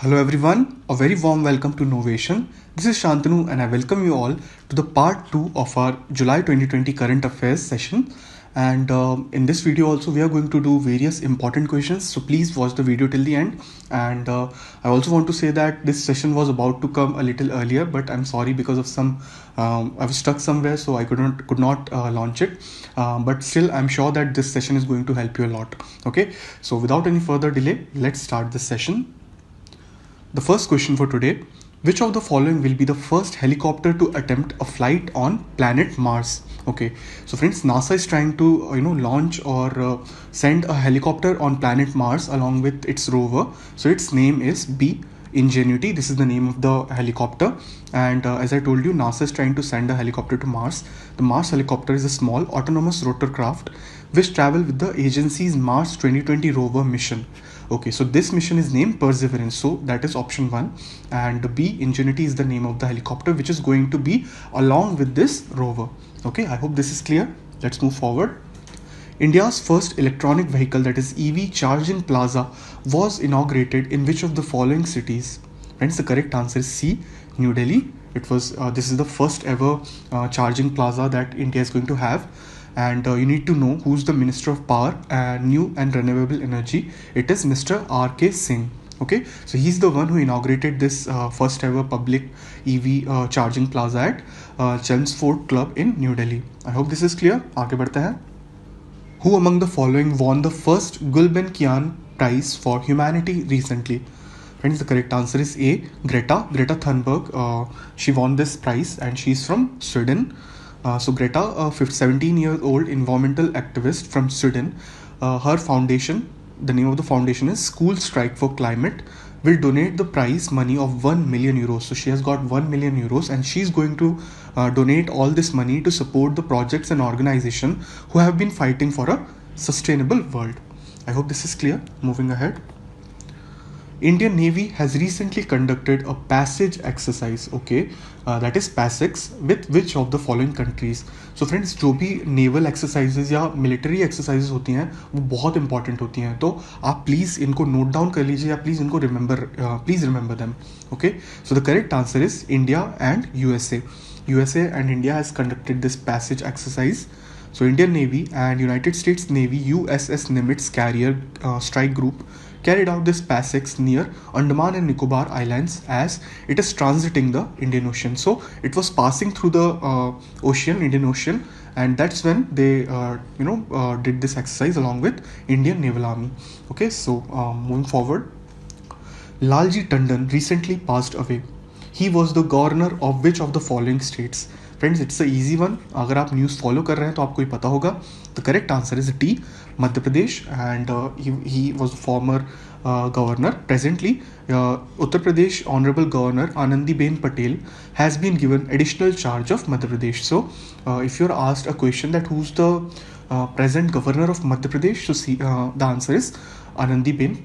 Hello everyone, a very warm welcome to Novation. This is Shantanu and I welcome you all to the part 2 of our July 2020 current affairs session. And in this video also we are going to do various important questions, so please watch the video till the end. And I also want to say that this session was about to come a little earlier, but I'm sorry because of some I was stuck somewhere, so I could not launch it. But still I'm sure that this session is going to help you a lot. Okay, so without any further delay, let's start this session. The first question for today: which of the following will be the first helicopter to attempt a flight on planet Mars? Okay, so friends, NASA is trying to launch or send a helicopter on planet Mars along with its rover. So its name is B. Ingenuity. This is the name of the helicopter, and as I told you, NASA is trying to send a helicopter to Mars. The Mars helicopter is a small autonomous rotorcraft which travel with the agency's Mars 2020 rover mission. Okay, so this mission is named Perseverance, so that is option 1, and B, Ingenuity, is the name of the helicopter which is going to be along with this rover. Okay, I hope this is clear. Let's move forward. India's first electronic vehicle, that is EV charging plaza, was inaugurated in which of the following cities? Friends, the correct answer is C, New Delhi. It was this is the first ever charging plaza that India is going to have. And you need to know who's the Minister of Power and New and Renewable Energy. It is Mr. R.K. Singh. Okay, so he's the one who inaugurated this first ever public EV charging plaza at Chelmsford Club in New Delhi. I hope this is clear. आगे बढ़ते हैं. Who among the following won the first Gulbenkian Prize for Humanity recently? Friends, the correct answer is A, Greta Thunberg. She won this prize and she's from Sweden. So Greta, a 17-year-old environmental activist from Sweden, her foundation, the name of the foundation is School Strike for Climate, will donate the prize money of 1 million euros. So she has got 1 million euros and she's going to donate all this money to support the projects and organizations who have been fighting for a sustainable world. I hope this is clear. Moving ahead. Indian Navy has recently conducted a passage exercise, okay, that is PASSEX, with which of the following countries? So friends, जो भी naval exercises या military exercises होती हैं वो बहुत important होती हैं, तो आप please इनको note down कर लीजिए या please इनको please remember them. Okay, so the correct answer is India and USA. USA and India has conducted this passage exercise. So Indian Navy and United States Navy USS Nimitz carrier strike group carried out this PASSEX near Andaman and Nicobar Islands as it is transiting the Indian Ocean. So it was passing through the Indian Ocean, and that's when they did this exercise along with Indian Naval Army. Okay, so moving forward. Lalji Tandon recently passed away. He was the governor of which of the following states? Friends, it's a easy one. अगर आप news follow कर रहे हैं तो आपको ये पता होगा. The correct answer is D, Madhya Pradesh, and he was former governor. Presently, Uttar Pradesh Honorable Governor Anandiben Patel has been given additional charge of Madhya Pradesh. So, if you're asked a question that who's the present governor of Madhya Pradesh, so see, the answer is Anandiben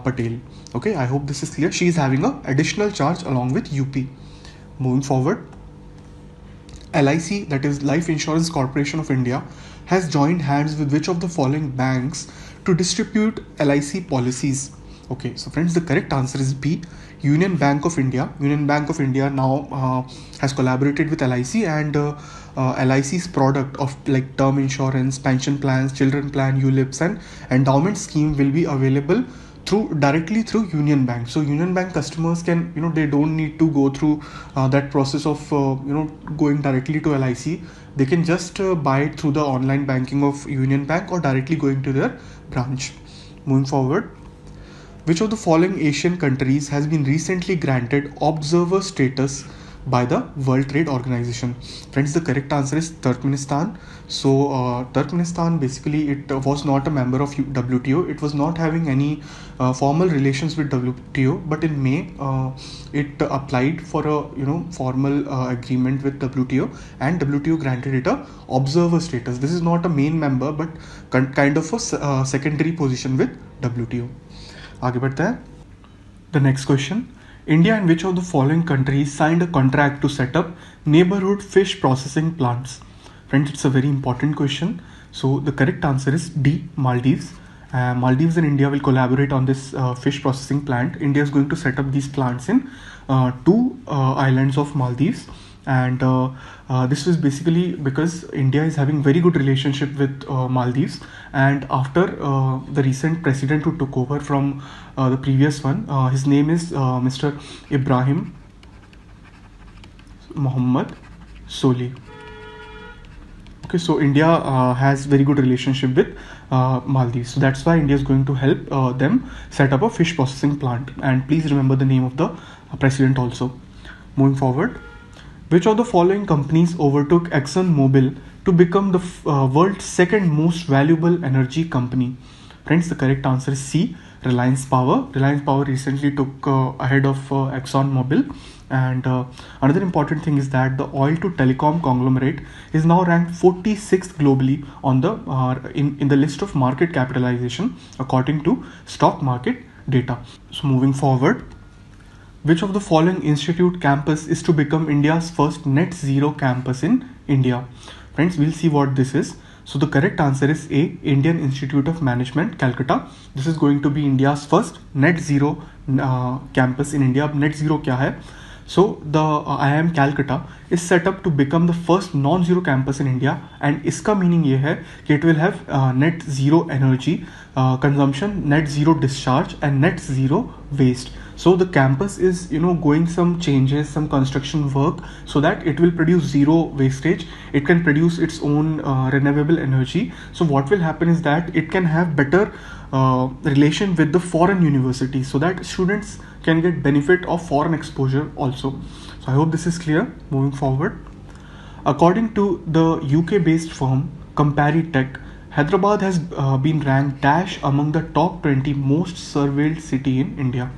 Patel. Okay, I hope this is clear. She is having an additional charge along with UP. Moving forward. LIC, that is Life Insurance Corporation of India, has joined hands with which of the following banks to distribute LIC policies? Okay, so friends, the correct answer is B, Union Bank of India. Union Bank of India now has collaborated with LIC, and LIC's product of like term insurance, pension plans, children plan, ULIPs, and endowment scheme will be available directly through Union Bank. So Union Bank customers can, they don't need to go through that process of going directly to LIC. They can just buy it through the online banking of Union Bank or directly going to their branch. Moving forward. Which of the following Asian countries has been recently granted observer status by the World Trade Organization? Friends, the correct answer is Turkmenistan. So Turkmenistan, basically it was not a member of WTO. It was not having any formal relations with WTO, but in May it applied for a formal agreement with WTO, and WTO granted it a observer status. This is not a main member, but kind of a secondary position with WTO. आगे बढ़ते हैं. The next question. India and which of the following countries signed a contract to set up neighborhood fish processing plants? Friends, it's a very important question. So the correct answer is D, Maldives. Maldives and India will collaborate on this fish processing plant. India is going to set up these plants in two islands of Maldives, and this was basically because India is having very good relationship with Maldives, and after the recent president who took over from the previous one, his name is Mr. Ibrahim Mohammed Soli. Okay, so India has very good relationship with Maldives, so that's why India is going to help them set up a fish processing plant. And please remember the name of the president also. Moving forward, which of the following companies overtook ExxonMobil to become the world's second most valuable energy company? Friends, the correct answer is C, Reliance Power. Reliance Power recently took ahead of ExxonMobil. And another important thing is that the oil to telecom conglomerate is now ranked 46th globally on the in the list of market capitalization according to stock market data. So moving forward, which of the following institute campus is to become India's first net zero campus in India? Friends, we'll see what this is. So the correct answer is A, Indian Institute of Management, Calcutta. This is going to be India's first net zero campus in India. Net zero क्या है? So the IIM Calcutta is set up to become the first non-zero campus in India, and इसका meaning ये है कि it will have net zero energy consumption, net zero discharge, and net zero waste. So the campus is going some changes, some construction work, so that it will produce zero wastage. It can produce its own renewable energy. So what will happen is that it can have better relation with the foreign universities, so that students can get benefit of foreign exposure also. So I hope this is clear. Moving forward, according to the UK based firm Comparitech, Hyderabad has been ranked dash among the top 20 most surveilled city in India.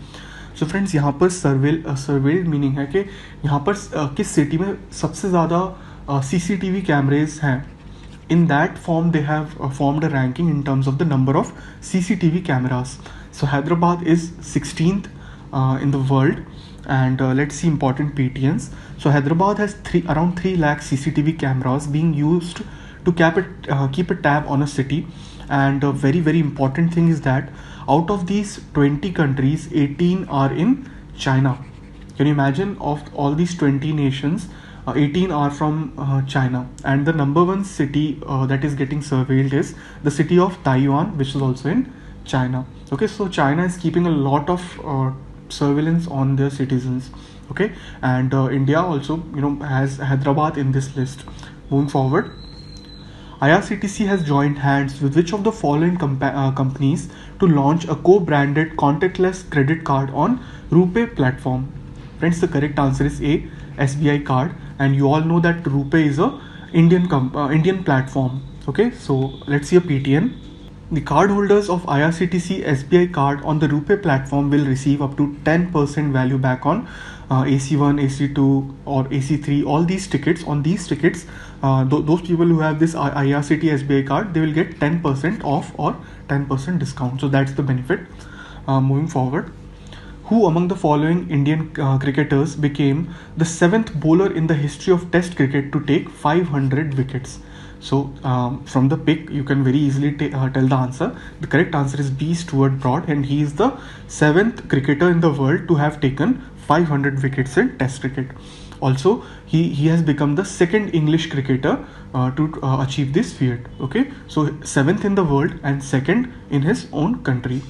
So friends, यहाँ पर सर्वेल्ड meaning है कि यहाँ पर किस city में सबसे ज़्यादा CCTV कैमरेज हैं. In that form, they have formed a ranking in terms of the number of CCTV cameras. So Hyderabad is 16th in the world, and let's see important PTNs. So Hyderabad has around 3 lakh CCTV cameras being used to keep a tab on a city. And a very very important thing is that out of these 20 countries, 18 are in China. Can you imagine, of all these 20 nations, 18 are from China, and the number one city that is getting surveilled is the city of Taiyuan, which is also in China. Okay, so China is keeping a lot of surveillance on their citizens. Okay, and India also has Hyderabad in this list. Moving forward, IRCTC has joined hands with which of the following companies to launch a co-branded contactless credit card on RuPay platform? Friends, the correct answer is A, SBI card, and you all know that RuPay is a Indian platform. Okay, so let's see a PTN. The cardholders of IRCTC SBI card on the RuPay platform will receive up to 10% value back on AC1, AC2 or AC3, all these tickets. On these tickets, those people who have this IRCT SBI card, they will get 10% off or 10% discount. So that's the benefit. Moving forward, who among the following Indian cricketers became the 7th bowler in the history of Test cricket to take 500 wickets? So from the pick, you can very easily tell the answer. The correct answer is B, Stuart Broad, and he is the 7th cricketer in the world to have taken 500 wickets in Test cricket. Also, he has become the second English cricketer to achieve this feat. Okay, so 7th in the world and second in his own country.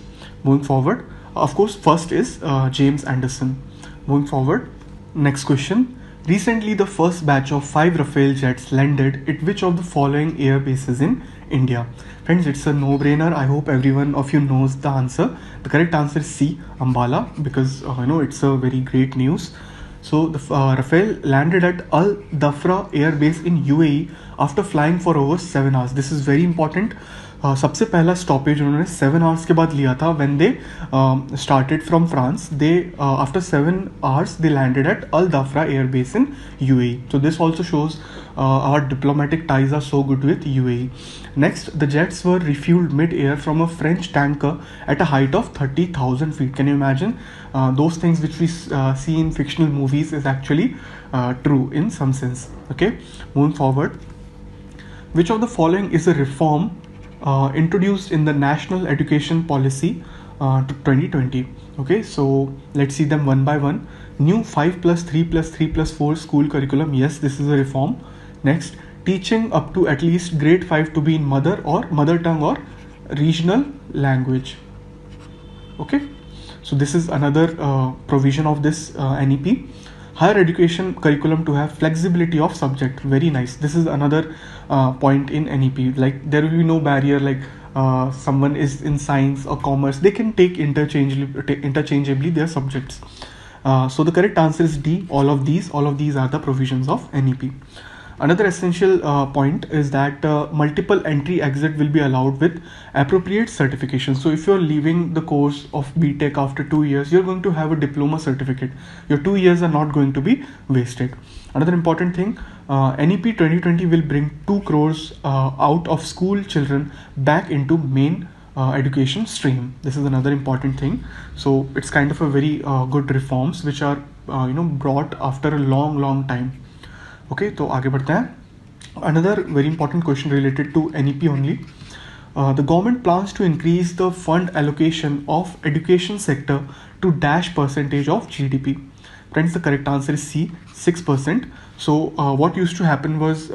Moving forward, of course, first is James Anderson. Moving forward, next question. Recently, the first batch of 5 Rafale jets landed at which of the following air bases in India? Friends, it's a no-brainer. I hope everyone of you knows the answer. The correct answer is C, Ambala, because it's a very great news. So the Rafale landed at Al Dhafra Air Base in UAE after flying for over 7 hours. This is very important. सबसे पहला stoppage उन्होंने 7 hours के बाद लिया था. When they started from France, they after 7 hours they landed at Al Dhafra Air Base in UAE. So this also shows our diplomatic ties are so good with UAE. Next, the jets were refueled mid-air from a French tanker at a height of 30,000 feet. Can you imagine? Those things which we see in fictional movies is actually true in some sense. Okay, moving forward, which of the following is a reform introduced in the National Education Policy to 2020. Okay, so let's see them one by one. New 5+3+3+4 school curriculum. Yes, this is a reform. Next, teaching up to at least grade 5 to be in mother tongue or regional language. Okay, so this is another provision of this NEP. Higher education curriculum to have flexibility of subject. Very nice. This is another point in NEP. Like there will be no barrier, like someone is in science or commerce, they can take interchangeably their subjects. So the correct answer is D. All of these are the provisions of NEP. Another essential point is that multiple entry exit will be allowed with appropriate certification. So if you're leaving the course of BTech after 2 years, you're going to have a diploma certificate. Your 2 years are not going to be wasted. Another important thing, NEP 2020 will bring 2 crores out of school children back into main education stream. This is another important thing. So it's kind of a very good reforms which are brought after a long time. Okay, तो आगे बढ़ते हैं. Another very important question related to NEP only. The government plans to increase the fund allocation of education sector to dash percentage of GDP. Friends, the correct answer is C, 6%. So what used to happen was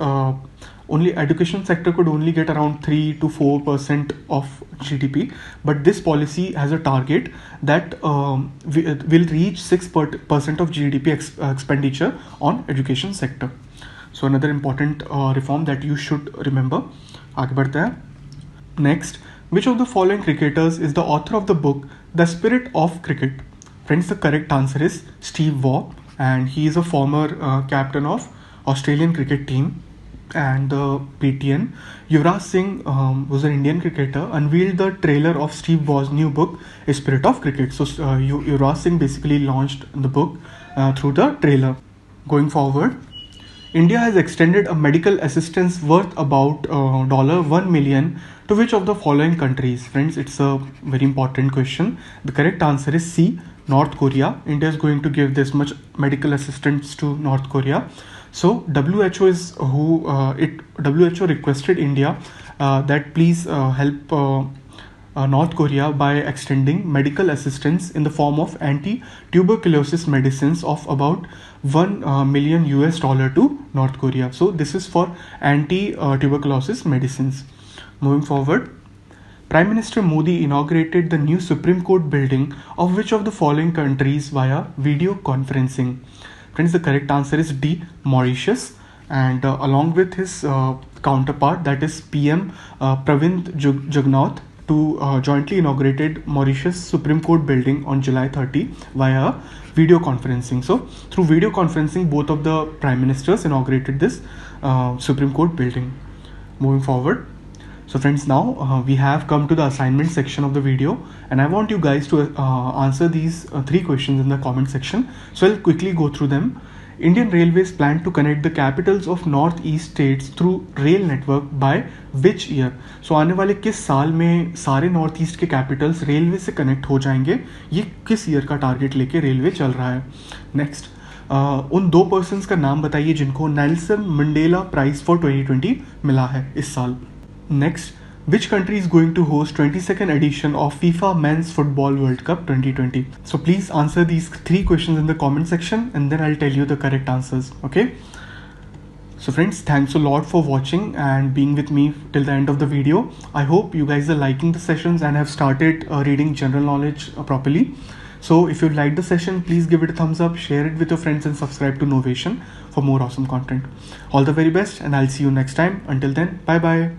only education sector could only get around 3 to 4% of GDP, but this policy has a target that will reach 6% of GDP expenditure on education sector. So another important reform that you should remember. आगे बढ़ते हैं. Next, which of the following cricketers is the author of the book The Spirit of Cricket? Friends, the correct answer is Steve Waugh, and he is a former captain of Australian cricket team. And the PTN, Yuvraj Singh, who's an Indian cricketer, unveiled the trailer of Steve Waugh's new book, A Spirit of Cricket. So Yuvraj Singh basically launched the book through the trailer. Going forward, India has extended a medical assistance worth about $1 million to which of the following countries? Friends, it's a very important question. The correct answer is C, North Korea. India is going to give this much medical assistance to North Korea. So WHO is WHO requested India that please help North Korea by extending medical assistance in the form of anti-tuberculosis medicines of about $1 million to North Korea. So this is for anti-tuberculosis medicines. Moving forward, Prime Minister Modi inaugurated the new Supreme Court building of which of the following countries via video conferencing? Friends, the correct answer is D, Mauritius, and along with his counterpart, that is PM Pravind Jugnauth, to jointly inaugurated Mauritius Supreme Court building on July 30 via video conferencing. So through video conferencing, both of the prime ministers inaugurated this Supreme Court building. Moving forward, so friends, now we have come to the assignment section of the video, and I want you guys to answer these 3 questions in the comment section. So I'll quickly go through them. Indian Railways plan to connect the capitals of Northeast states through rail network by which year? So आने वाले किस साल में सारे north east के Capitals railway से connect हो जाएंगे? ये किस ईयर का टारगेट लेके रेलवे चल रहा है? नेक्स्ट, उन 2 पर्सन्स का नाम बताइए जिनको नेल्सन मंडेला प्राइज फॉर 2020 मिला है इस साल. Next, which country is going to host 22nd edition of FIFA Men's Football World Cup 2020? So please answer these 3 questions in the comment section, and then I'll tell you the correct answers. Okay, so friends, thanks a lot for watching and being with me till the end of the video. I hope you guys are liking the sessions and have started reading general knowledge properly. So if you like the session, please give it a thumbs up, share it with your friends, and subscribe to Novation for more awesome content. All the very best, and I'll see you next time. Until then, bye bye.